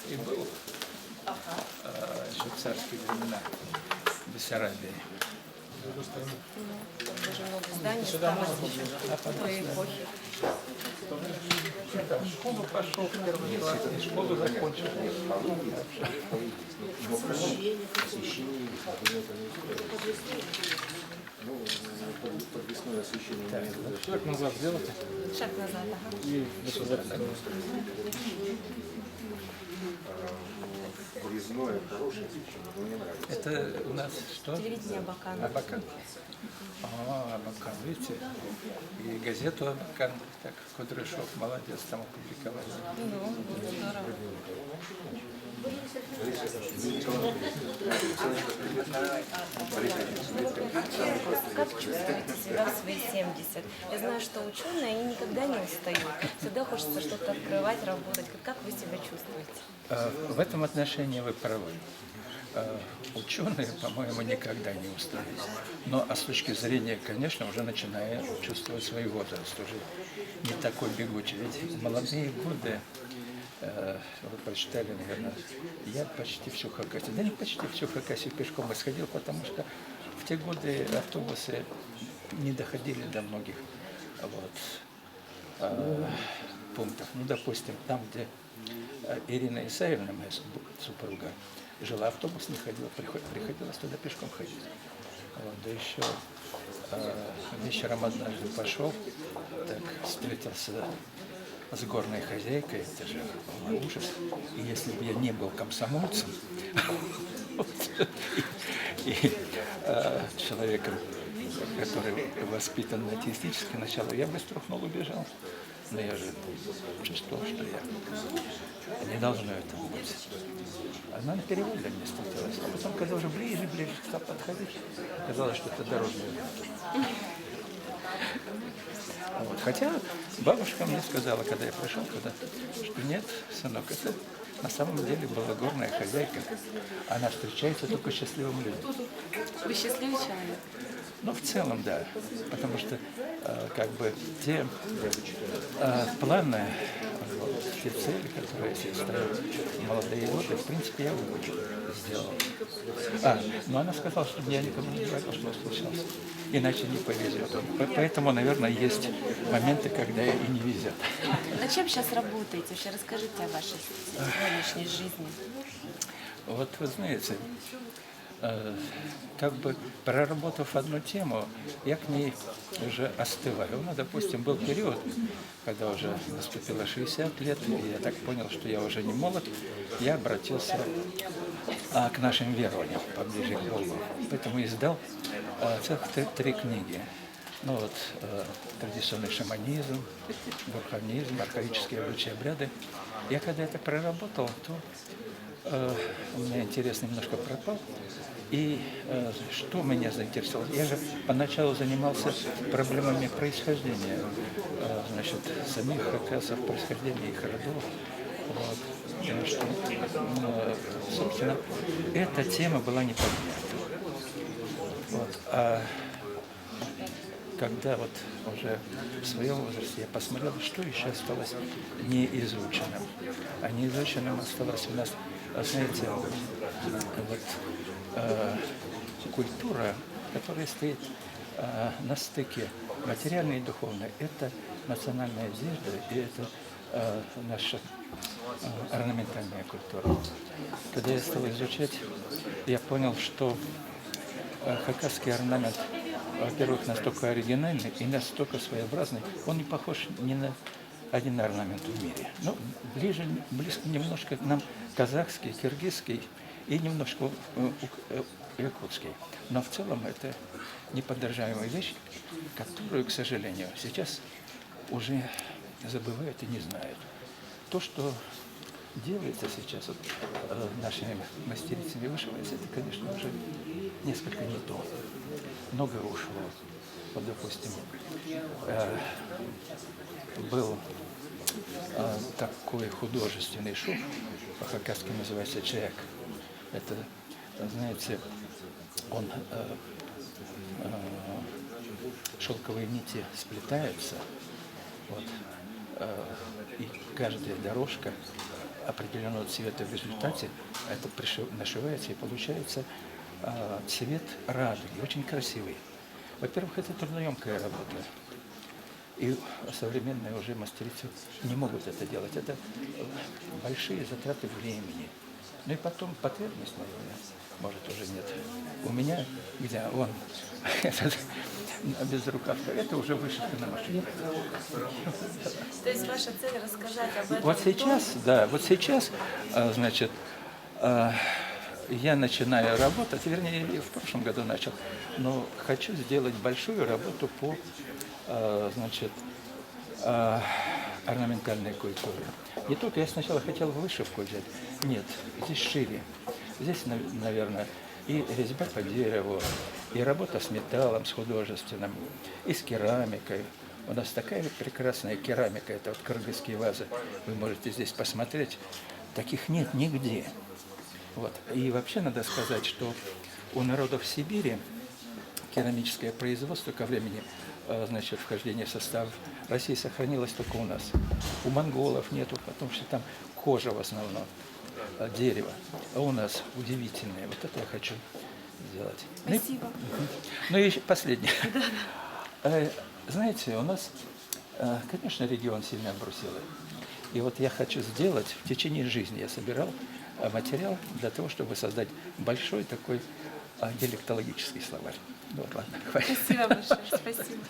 И был еще в царские времена Бессарабии. Даже много зданий осталось еще той эпохи. В школу пошел в первый класс, и школу закончил. Шаг назад сделайте. Шаг назад, ага. И Резное, хорошее освещение, но мне нравится. Это у нас что? Телевидение Абакан. Абакан. Абакан, видите? И газету Абакан, так, Кудряшов, молодец, там опубликовали. Ну, здорово. Как чувствуете себя в свои 70? Я знаю, что ученые, они никогда не устают. Всегда хочется что-то открывать, работать. Как вы себя чувствуете? В этом отношении вы правы. Ученые, по-моему, никогда не устают. Но с точки зрения, конечно, уже начиная чувствовать свой возраст, уже не такой бегучий. Ведь в молодые годы, вы прочитали, наверное, я почти всю Хакасию, да не почти всю Хакасию пешком исходил, потому что в те годы автобусы не доходили до многих пунктов. Ну, допустим, там, где Ирина Исаевна, моя супруга, жила, автобус не ходил, приходилось туда пешком ходить. Да еще вечером однажды пошел, так встретился с горной хозяйкой, это же был ужас. И если бы я не был комсомольцем и человеком, который воспитан на атеистическое начало, я бы струхнул, убежал. Но я же чувствовал, что я не должно этого быть. Она на переводе мне встретилась. А потом, когда уже ближе стал подходить, казалось, что это дорожный знак. Хотя бабушка мне сказала, когда я пришел туда, что нет, сынок, это на самом деле была горная хозяйка. Она встречается только счастливым людям. Вы счастливый человек? Ну, в целом, да. Потому что как бы те планы, те цели, которые я себе ставил в молодые годы, в принципе, я сделал. Но она сказала, что я никому не говорил, что я случался. Иначе не повезет. Поэтому, наверное, есть моменты, когда и не везет. А чем сейчас работаете? Вообще расскажите о вашей сегодняшней жизни. Вот вы знаете, как бы проработав одну тему, я к ней уже остываю. Ну, допустим, был период, когда уже наступило 60 лет, и я так понял, что я уже не молод, я обратился к нашим верованиям, поближе к Богу. Поэтому издал целых 3 книги. Ну вот, традиционный шаманизм, бурханизм, архаические обычаи, обряды. Я когда это проработал, то у меня интерес немножко пропал. И что меня заинтересовало? Я же поначалу занимался проблемами происхождения, значит, самих хакасов, происхождения их родов. Вот. Потому что, собственно, эта тема была не поднята. Вот. А когда вот уже в своем возрасте я посмотрел, что еще осталось неизученным. А неизученным осталось у нас, знаете, вот культура, которая стоит на стыке материальной и духовной. Это национальная одежда и это наша орнаментальная культура. Когда я стал изучать, я понял, что хакасский орнамент, во-первых, настолько оригинальный и настолько своеобразный, он не похож ни на один орнамент в мире. Ну, близко немножко к нам казахский, киргизский и немножко якутский. Но в целом это неподражаемая вещь, которую, к сожалению, сейчас уже забывают и не знают. То, что делается сейчас вот, нашими мастерицами вышивается, это, конечно, уже несколько не то. Многое ушло. Вот, допустим, был такой художественный шов, по-хакасски называется чек. Это, знаете, он шелковые нити сплетаются, вот, и каждая дорожка определенного цвета в результате это нашивается и получается цвет радуги, очень красивый. Во-первых, это трудоемкая работа. И современные уже мастерицы не могут это делать. Это большие затраты времени. Ну и потом потребность, наверное, может, уже нет. У меня, где он, этот, без рукавка, это уже вышивка на машине. То есть ваша цель рассказать об этом? Вот сейчас, да, вот сейчас, значит, я начинаю работать, вернее, я в прошлом году начал, но хочу сделать большую работу по, значит, орнаментальной культуре. Не только я сначала хотел вышивку взять, нет, здесь шире. Здесь, наверное, и резьба по дереву, и работа с металлом, с художественным, и с керамикой. У нас такая прекрасная керамика, это вот кыргызские вазы. Вы можете здесь посмотреть, таких нет нигде. Вот. И вообще надо сказать, что у народов Сибири керамическое производство ко времени, значит, вхождения в состав России сохранилось только у нас. У монголов нету, потому что там кожа в основном, дерево. А у нас удивительное. Вот это я хочу сделать. Спасибо. Ну и последнее. Знаете, у нас, конечно, регион сильно обрусилый. И вот я хочу сделать, в течение жизни я собирал материал для того, чтобы создать большой такой диалектологический словарь. Ну, вот, ладно, хватит. Спасибо большое. Спасибо.